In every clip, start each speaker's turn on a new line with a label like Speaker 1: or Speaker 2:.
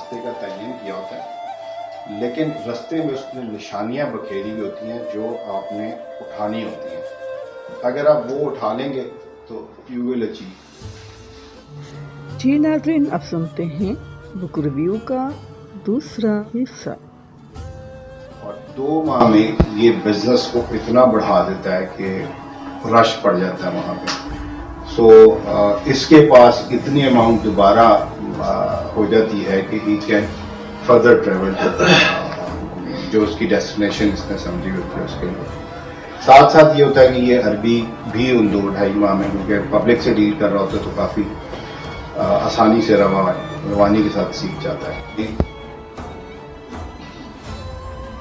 Speaker 1: راستے کا تعین کیا ہوتا ہے، لیکن راستے میں اس نے نشانیاں بکھیری ہوئی ہوتی ہیں جو آپ نے اٹھانی ہوتی ہیں. اگر آپ وہ اٹھا لیں گے تو یو ول اچیو.
Speaker 2: جی ناظرین، اب سنتے ہیں بک ریویو کا دوسرا حصہ.
Speaker 1: اور 2 ماہ میں یہ بزنس کو اتنا بڑھا دیتا ہے کہ رش پڑ جاتا ہے وہاں پہ. سو اس کے پاس اتنی اماؤنٹ دوبارہ ہو جاتی ہے کہ ہی کین فردر ٹریول جو اس کی ڈیسٹینیشن اس نے سمجھی ہوتی ہے اس کے لیے. ساتھ ساتھ یہ ہوتا ہے کہ یہ عربی بھی ان 2-2.5 ماہ میں، کیونکہ پبلک سے ڈیل کر رہا ہوتا ہے تو کافی آسانی سے روانی کے ساتھ سیکھ جاتا ہے.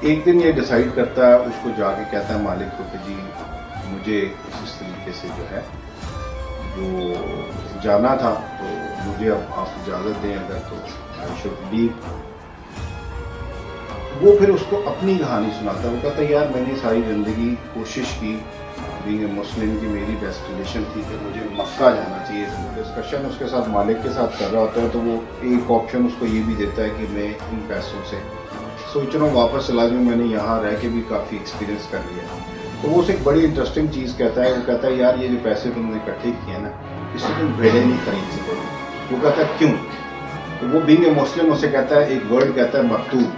Speaker 1: ایک دن یہ ڈیسائیڈ کرتا ہے، اس کو جا کے کہتا ہے مالک کو کہ جی مجھے اس طریقے سے جو ہے جو جانا تھا تو مجھے اب آپ اجازت دیں اگر تو آئی شوڈ لیو. وہ پھر اس کو اپنی کہانی سناتا ہے. وہ کہتا ہے یار میں نے ساری زندگی کوشش کی بینگ اے مسلم کی، میری ڈیسٹینیشن تھی کہ مجھے مکہ جانا چاہیے. ڈسکشن اس کے ساتھ مالک کے ساتھ کر رہا ہوتا ہے تو وہ ایک آپشن اس کو یہ بھی دیتا ہے کہ میں ان پیسوں سے سوچ رہا ہوں واپس چلا جاؤں، میں نے یہاں رہ کے بھی کافی ایکسپیرینس کر لیا. تو وہ اسے ایک بڑی انٹرسٹنگ چیز کہتا ہے. وہ کہتا ہے یار یہ جو پیسے تم نے اکٹھے کیے نا اس سے تم بھیڑیں نہیں خرید سکو. وہ کہتا ہے کیوں؟ تو وہ بینگ اے مسلم اسے کہتا ہے ایک ورڈ کہتا ہے مکتوب.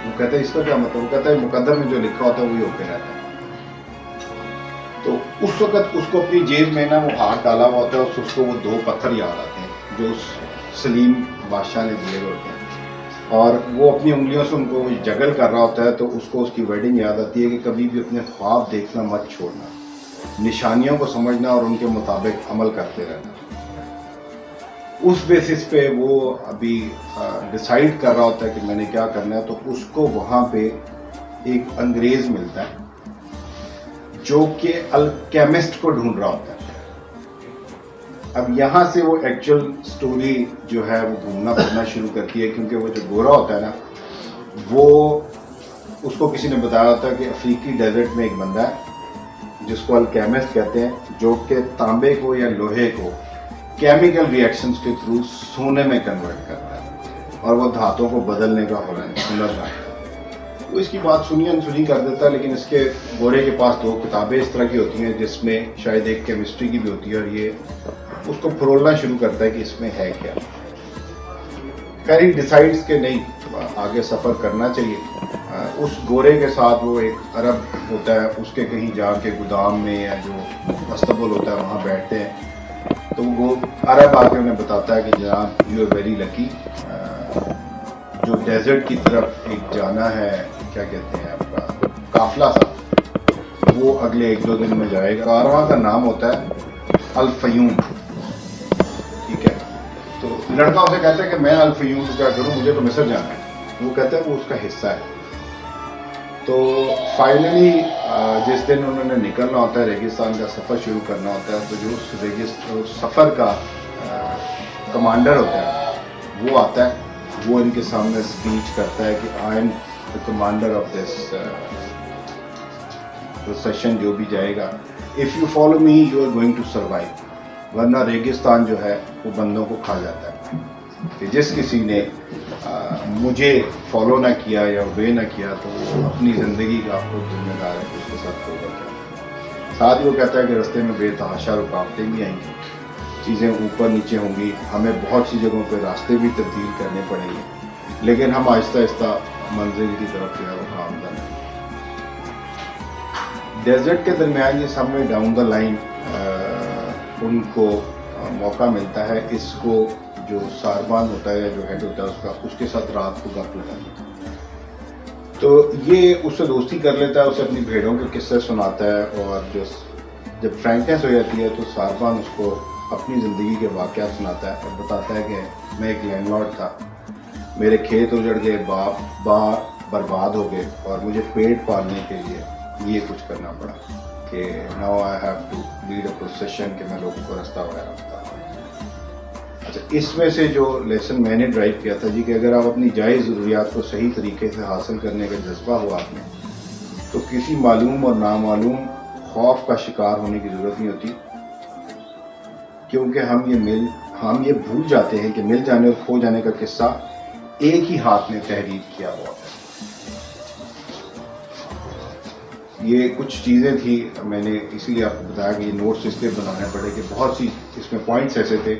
Speaker 1: وہ کہتا ہے اس کا کیا مطلب؟ وہ کہتا ہے مقدر میں جو لکھا ہوتا ہے وہی ہو کے رہتا ہے. تو اس وقت اس کو اپنی جیب میں نا وہ ہاتھ ڈالا ہوا ہوتا ہے، اس کو وہ 2 پتھر یاد آتے ہیں جو اس سلیم بادشاہ نے دیے ہوتے ہیں، اور وہ اپنی انگلیوں سے ان کو جگل کر رہا ہوتا ہے. تو اس کو اس کی ویڈنگ یاد آتی ہے کہ کبھی بھی اپنے خواب دیکھنا مت چھوڑنا، نشانیوں کو سمجھنا اور ان کے مطابق عمل کرتے رہنا. اس بیسس پہ وہ ابھی ڈیسائیڈ کر رہا ہوتا ہے کہ میں نے کیا کرنا ہے. تو اس کو وہاں پہ ایک انگریز ملتا ہے جو کہ الکیمسٹ کو ڈھونڈ رہا ہوتا ہے. اب یہاں سے وہ ایکچوئل سٹوری جو ہے وہ گھومنا پھرنا شروع کرتی ہے، کیونکہ وہ جو گورا ہوتا ہے نا وہ اس کو کسی نے بتایا ہوتا ہے کہ افریقی ڈیزرٹ میں ایک بندہ ہے جس کو الکیمسٹ کہتے ہیں، جو کہ تانبے کو یا لوہے کو کیمیکل ریئیکشنز کے تھرو سونے میں کنورٹ کرتا ہے اور وہ دھاتوں کو بدلنے کا ہنر رکھتا ہے. وہ اس کی بات سنی انسنی کر دیتا ہے، لیکن اس کے گورے کے پاس 2 کتابیں اس طرح کی ہوتی ہیں جس میں شاید ایک کیمسٹری کی بھی ہوتی ہے، اور یہ اس کو پھرولنا شروع کرتا ہے کہ اس میں ہے کیا. خیر ڈیسائیڈز کہ نہیں آگے سفر کرنا چاہیے. اس گورے کے ساتھ وہ ایک عرب ہوتا ہے، اس کے کہیں جا کے گودام میں یا جو استبل ہوتا ہے وہاں بیٹھتے ہیں. تو وہ عرب آ کے انہیں بتاتا ہے کہ جناب یو آر ویری لکی، جو ڈیزرٹ کی طرف ایک جانا ہے، کیا کہتے ہیں آپ کا قافلہ سا، وہ اگلے 1-2 دن میں جائے گا. کارواں کا نام ہوتا ہے الفیوم. ٹھیک ہے، تو لڑکا اسے کہتا ہے کہ میں الفیوم کیا کروں، مجھے تو مصر جانا ہے. وہ کہتا ہے وہ اس کا حصہ ہے. تو فائنلی جس دن انہوں نے نکلنا ہوتا ہے، ریگستان کا سفر شروع کرنا ہوتا ہے، تو جو اس سفر کا کمانڈر ہوتا ہے وہ آتا ہے. وہ ان کے سامنے اسپیچ کرتا ہے کہ I am the commander of this procession جو بھی جائے گا. If you follow me you are going to survive. ورنہ ریگستان جو ہے وہ بندوں کو کھا جاتا ہے. کہ جس کسی نے مجھے فالو نہ کیا یا اوبے نہ کیا تو وہ اپنی زندگی کا خود ذمہ دار ہے کہ اس کے ساتھ ہوگا کیا. ساتھ ہی وہ کہتا ہے کہ رستے میں بے تحاشا رکاوٹیں بھی آئیں گی، چیزیں اوپر نیچے ہوں گی، ہمیں بہت سی جگہوں پہ راستے بھی تبدیل کرنے پڑیں گے، لیکن ہم آہستہ آہستہ منزل کی طرف جو ہے وہ گامزن ہیں. ڈیزرٹ کے درمیان یہ سب میں ڈاؤن دا لائن ان کو موقع ملتا ہے اس کو جو ساربان ہوتا ہے یا جو ہیڈ ہوتا ہے اس کے ساتھ رات کو گپ لگانے کا. تو یہ اس سے دوستی کر لیتا ہے، اسے اپنی بھیڑوں کے قصے سناتا ہے، اور جب فرینکنس ہو جاتی ہے تو ساربان اس کو اپنی زندگی کے واقعات سناتا ہے اور بتاتا ہے کہ میں ایک لینڈ لارڈ تھا، میرے کھیت اجڑ گئے، باغ برباد ہو گئے، اور مجھے پیٹ پالنے کے لیے یہ کچھ کرنا پڑا کہ now I have to lead a procession, کہ میں لوگوں کو راستہ وغیرہ بتاتا ہوں. اچھا، اس میں سے جو لیسن میں نے ڈرائیو کیا تھا جی، کہ اگر آپ اپنی جائز ضروریات کو صحیح طریقے سے حاصل کرنے کا جذبہ ہوا آپ میں، تو کسی معلوم اور نامعلوم خوف کا شکار ہونے کی ضرورت نہیں ہوتی، کیونکہ ہم یہ بھول جاتے ہیں کہ مل جانے اور کھو جانے کا قصہ ایک ہی ہاتھ نے تحریر کیا ہوا ہے. یہ کچھ چیزیں تھی, میں نے اسی لیے آپ کو بتایا کہ یہ نوٹس اس لیے بنانے پڑے کہ بہت سی اس میں پوائنٹس ایسے تھے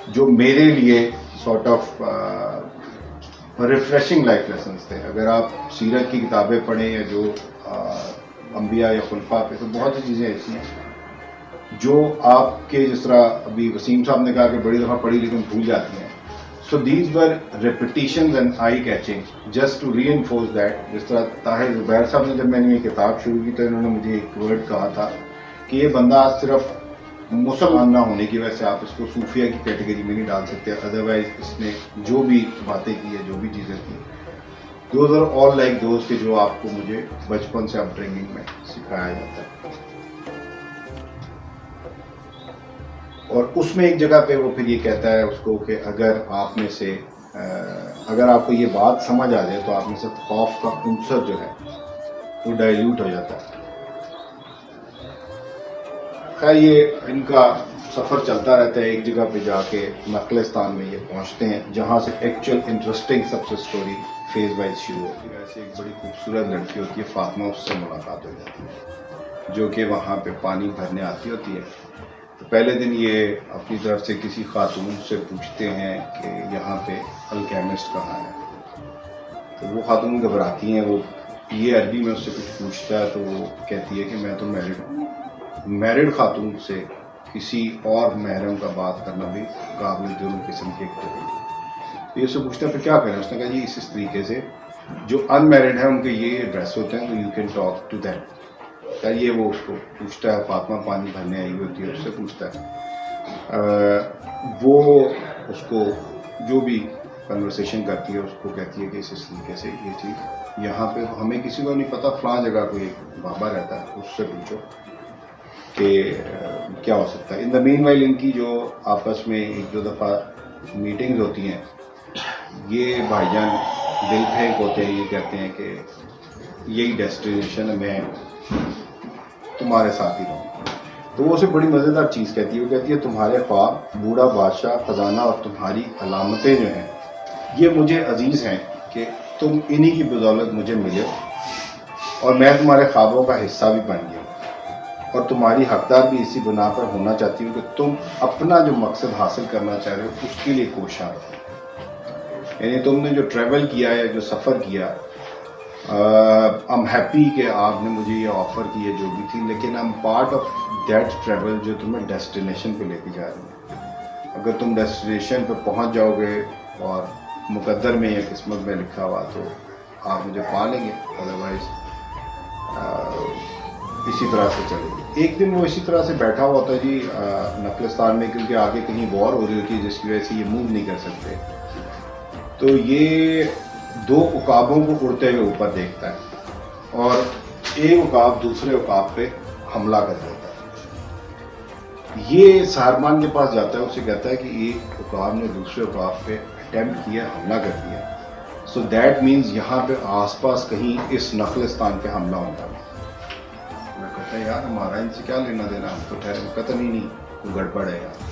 Speaker 1: جو میرے لیے sort of refreshing life lessons تھے. اگر آپ سیرت کی کتابیں پڑھیں یا جو انبیاء یا خلفاء پہ, تو بہت سی چیزیں ایسی ہیں جو آپ کے, جس طرح ابھی وسیم صاحب نے کہا کہ بڑی دفعہ پڑھی لیکن بھول جاتی ہیں. So these were repetitions and eye catching just to reinforce that. جس طرح طاہر زبیر صاحب نے, جب میں نے یہ کتاب شروع کی تو انہوں نے مجھے ایک ورڈ کہا تھا کہ یہ بندہ صرف مسلمان نہ ہونے کی وجہ سے آپ اس کو صوفیہ کی کیٹیگری میں نہیں ڈال سکتے, ادروائز اس نے جو بھی باتیں کی ہیں, جو بھی چیزیں کی, those are all like those کہ جو آپ کو مجھے بچپن سے اپ برنگنگ میں سکھایا جاتا ہے. اور اس میں ایک جگہ پہ وہ پھر یہ کہتا ہے اس کو کہ اگر آپ میں سے اگر آپ کو یہ بات سمجھ آ جائے تو آپ میں سے خوف کا عنصر جو ہے وہ ڈائلیوٹ ہو جاتا ہے. خیر یہ ان کا سفر چلتا رہتا ہے. ایک جگہ پہ جا کے نخلستان میں یہ پہنچتے ہیں جہاں سے ایکچوئل انٹرسٹنگ سب سے سٹوری فیز وائز شروع ہوتی ہے. ایسے ایک بڑی خوبصورت لڑکی ہوتی ہے فاطمہ, اس سے ملاقات ہو جاتی ہے جو کہ وہاں پہ پانی بھرنے آتی ہوتی ہے. تو پہلے دن یہ اپنی طرف سے کسی خاتون سے پوچھتے ہیں کہ یہاں پہ الکیمسٹ کہاں ہے. تو وہ خاتون گھبراتی ہیں, وہ یہ عربی میں اس سے کچھ پوچھتا ہے تو وہ کہتی ہے کہ میں تو میرڈ ہوں. میرڈ خاتون سے کسی اور محرم کا بات کرنا بھی قابل جرم قسم کی ایک تو یہ اسے پوچھتا ہے پھر کیا کریں. اس نے کہا جی اس طریقے سے جو ان میرڈ ہیں ان کے یہ ایڈریس ہوتے ہیں تو you can talk to them. یہ وہ اس کو پوچھتا ہے, فاطمہ پانی بھرنے آئی ہوتی ہے اس سے پوچھتا ہے. وہ اس کو جو بھی کنورسیشن کرتی ہے اس کو کہتی ہے کہ اس طریقے سے یہ چیز یہاں پہ ہمیں کسی کو نہیں پتا, فلاں جگہ کوئی بابا رہتا ہے اس سے پوچھو کہ کیا ہو سکتا ہے. ان دا مین وائل ان کی جو آپس میں ایک دو دفعہ میٹنگز ہوتی ہیں, یہ بھائی جان دل پھینک ہوتے ہیں, یہ کہتے ہیں کہ یہی ڈیسٹینیشن ہے, میں تمہارے ساتھ ہی رہوں. تو وہ اسے بڑی مزیدار چیز کہتی ہے, وہ کہتی ہے تمہارے خواب, بوڑھا بادشاہ, خزانہ اور تمہاری علامتیں جو ہیں یہ مجھے عزیز ہیں کہ تم انہی کی بدولت مجھے ملے اور میں تمہارے خوابوں کا حصہ بھی بن گیا اور تمہاری حقدار بھی اسی بنا پر ہونا چاہتی ہوں کہ تم اپنا جو مقصد حاصل کرنا چاہ رہے ہو اس کے لیے کوشاں رہو. یعنی تم نے جو ٹریول کیا ہے, جو سفر کیا, I'm happy کہ آپ نے مجھے یہ آفر کی ہے جو بھی تھی, لیکن I'm part of that travel جو تمہیں ڈیسٹینیشن پہ لے کے جا رہی ہے. اگر تم ڈیسٹینیشن پہ پہنچ جاؤ گے اور مقدر میں یا قسمت میں لکھا ہوا تو آپ مجھے پا لیں گے, ادروائز اسی طرح سے چلے گی. ایک دن وہ اسی طرح سے بیٹھا ہوا ہوتا ہے جی نخلستان میں, کیونکہ آگے کہیں وار ہو رہی ہوتی ہے جس کی وجہ سے یہ موو نہیں کر سکتے. تو یہ دو عقابوں کو اڑتے ہوئے اوپر دیکھتا ہے اور ایک عقاب دوسرے عقاب پہ حملہ کر دیتا ہے. یہ سہرمان کے پاس جاتا ہے, اسے کہتا ہے کہ ایک عقاب نے دوسرے عقاب پہ اٹیمپٹ کیا, حملہ کر دیا. سو دیٹ مینز یہاں پہ آس پاس کہیں اس نخلستان پہ حملہ ہوتا ہے. میں کہتا ہے یار ہمارا ان سے کیا لینا دینا, ہم تو ٹھہرے قتل ہی نہیں, کوئی گڑبڑ ہے یار.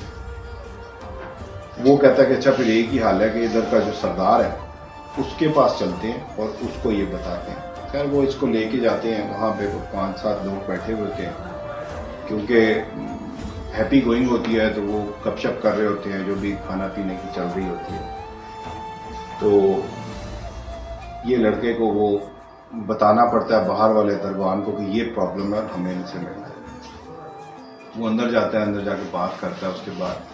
Speaker 1: وہ کہتا ہے کہ اچھا پھر ایک ہی حال ہے کہ ادھر کا جو سردار ہے اس کے پاس چلتے ہیں اور اس کو یہ بتاتے ہیں. خیر وہ اس کو لے کے جاتے ہیں, وہاں پہ 5-7 لوگ بیٹھے ہوئے ہوتے ہیں کیونکہ ہیپی گوئنگ ہوتی ہے تو وہ گپ شپ کر رہے ہوتے ہیں, جو بھی کھانا پینے کی چل رہی ہوتی ہے. تو یہ لڑکے کو وہ بتانا پڑتا ہے باہر والے دربان کو کہ یہ پرابلم ہے اور ہمیں ان سے ملنا ہے. وہ اندر جاتا ہے, اندر جا کے بات کرتا ہے. اس کے بعد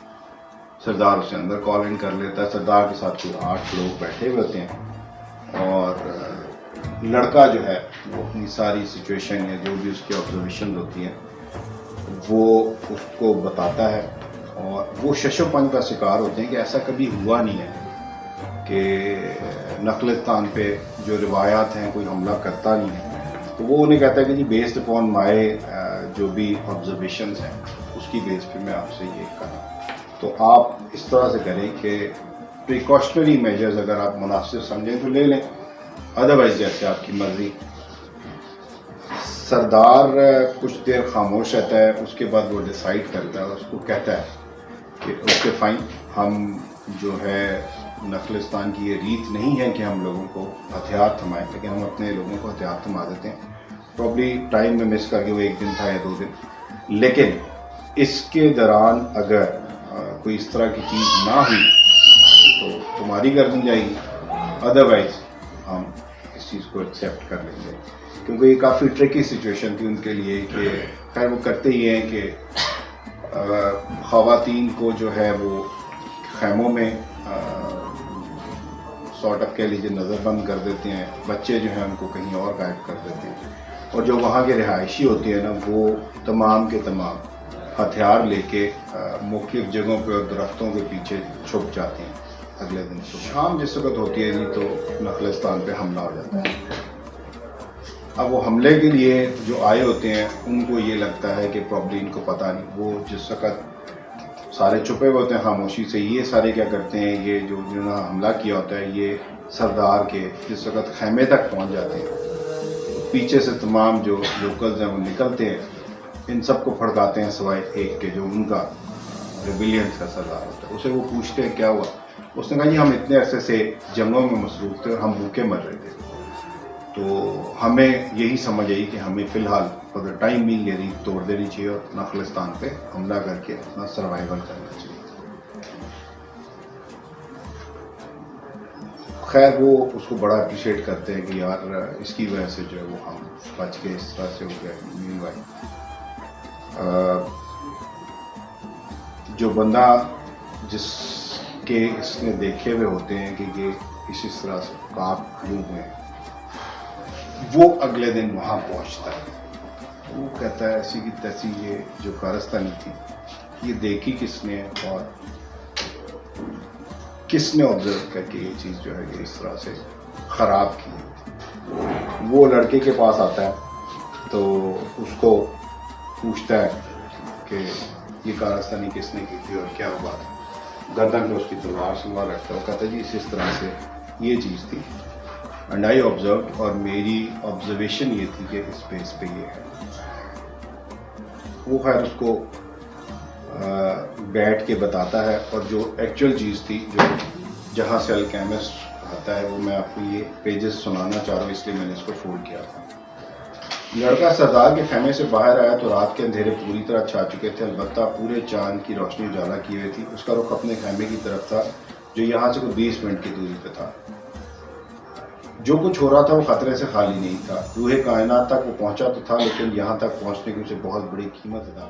Speaker 1: سردار اسے اندر کال ان کر لیتا ہے. سردار کے ساتھ کوئی 8 لوگ بیٹھے ہوئے ہوتے ہیں اور لڑکا جو ہے وہ اپنی ساری سچویشن یا جو بھی اس کی آبزرویشن ہوتی ہیں وہ اس کو بتاتا ہے. اور وہ شش و پنج کا شکار ہوتے ہیں کہ ایسا کبھی ہوا نہیں ہے کہ نخلستان پہ جو روایات ہیں کوئی حملہ کرتا نہیں ہے. تو وہ انہیں کہتا ہے کہ جی بیسڈ اپون مائی جو بھی آبزرویشنز ہیں اس کی بیس پہ میں آپ سے یہ کہا. تو آپ اس طرح سے کریں کہ پریکاشنری میجرز اگر آپ مناسب سمجھیں تو لے لیں, ادروائز جیسے آپ کی مرضی. سردار کچھ دیر خاموش رہتا ہے, اس کے بعد وہ ڈیسائیڈ کرتا ہے, اس کو کہتا ہے کہ اوکے فائن, ہم جو ہے نخلستان کی یہ ریت نہیں ہے کہ ہم لوگوں کو ہتھیار تھمائیں، لیکن ہم اپنے لوگوں کو ہتھیار تھما دیتے ہیں. پرابلی ٹائم میں مس کر کے وہ 1 دن تھا یا 2 دن، لیکن اس کے دوران اگر کوئی اس طرح کی چیز نہ ہوئی تو تمہاری گردن جائے گی، ادروائز ہم اس چیز کو ایکسیپٹ کر لیں گے. کیونکہ یہ کافی ٹرکی سچویشن تھی ان کے لیے کہ خیر وہ کرتے ہی ہیں کہ خواتین کو جو ہے وہ خیموں میں سارٹ آف کہہ لیجیے نظر بند کر دیتے ہیں، بچے جو ہیں ان کو کہیں اور غائب کر دیتے ہیں، اور جو وہاں کے رہائشی ہوتے ہیں نا وہ تمام کے تمام ہتھیار لے کے مختلف جگہوں پہ اور درختوں کے پیچھے چھپ جاتے ہیں. اگلے دن شام جس وقت ہوتی ہے جی تو نخلستان پہ حملہ ہو جاتا ہے. اب وہ حملے کے لیے جو آئے ہوتے ہیں ان کو یہ لگتا ہے کہ پرابلی ان کو پتہ نہیں، وہ جس وقت سارے چھپے ہوئے ہوتے ہیں خاموشی سے، یہ سارے کیا کرتے ہیں، یہ جو جنہوں نے حملہ کیا ہوتا ہے یہ سردار کے جس وقت خیمے تک پہنچ جاتے ہیں، پیچھے سے تمام جو لوکلز ہیں وہ نکلتے ہیں، ان سب کو پھڑکاتے ہیں سوائے ایک کے جو ان کا ریبیلینس کا سردار ہوتا ہے. اسے وہ پوچھتے ہیں کیا ہوا، اس نے کہا جی ہم اتنے عرصے سے جنگوں میں مصروف تھے اور ہم بھوکے مر رہے تھے، تو ہمیں یہی سمجھ آئی کہ ہمیں فی الحال فور دا ٹائم بینگ یہ ریت توڑ دینی چاہیے اور نخلستان پہ حملہ کر کے اپنا سروائیول کرنا چاہیے. خیر وہ اس کو بڑا اپریشیٹ کرتے ہیں کہ یار اس کی وجہ سے جو ہے وہ ہم بچ کے اس طرح سے ہو گئے. مین وائل جو بندہ جس کے اس نے دیکھے ہوئے ہوتے ہیں کہ یہ اس طرح سے کاپ کھڑے ہوئے ہیں، وہ اگلے دن وہاں پہنچتا ہے. وہ کہتا ہے ایسی کی تیسی یہ جو کارستانی تھی یہ دیکھی کس نے اور کس نے آبزرو کر کے یہ چیز جو ہے یہ اس طرح سے خراب کی. وہ لڑکے کے پاس آتا ہے تو اس کو پوچھتا ہے کہ یہ کارستانی کس نے کی تھی اور کیا ہوا. گردن پہ اس کی تلوار سلوار رکھتا ہے، وہ کہتا ہے جی اس طرح سے یہ چیز تھی اینڈ آئی آبزرو، اور میری آبزرویشن یہ تھی کہ اس پہ یہ ہے. وہ خیر اس کو بیٹھ کے بتاتا ہے، اور جو ایکچوئل چیز تھی جو جہاں سے الکیمسٹ آتا ہے وہ میں آپ کو یہ پیجز سنانا چاہ رہا ہوں، اس لیے میں نے اس کو فولڈ کیا تھا. لڑکا سردار کے خیمے سے باہر آیا تو رات کے اندھیرے پوری طرح چھا چکے تھے، البتہ پورے چاند کی روشنی اجالا کی ہوئی تھی. اس کا رخ اپنے خیمے کی طرف تھا جو یہاں سے کوئی 20 منٹ کی دوری پہ تھا. جو کچھ ہو رہا تھا وہ خطرے سے خالی نہیں تھا. روح کائنات تک وہ پہنچا تو تھا، لیکن یہاں تک پہنچنے کی اسے بہت بڑی قیمت ادا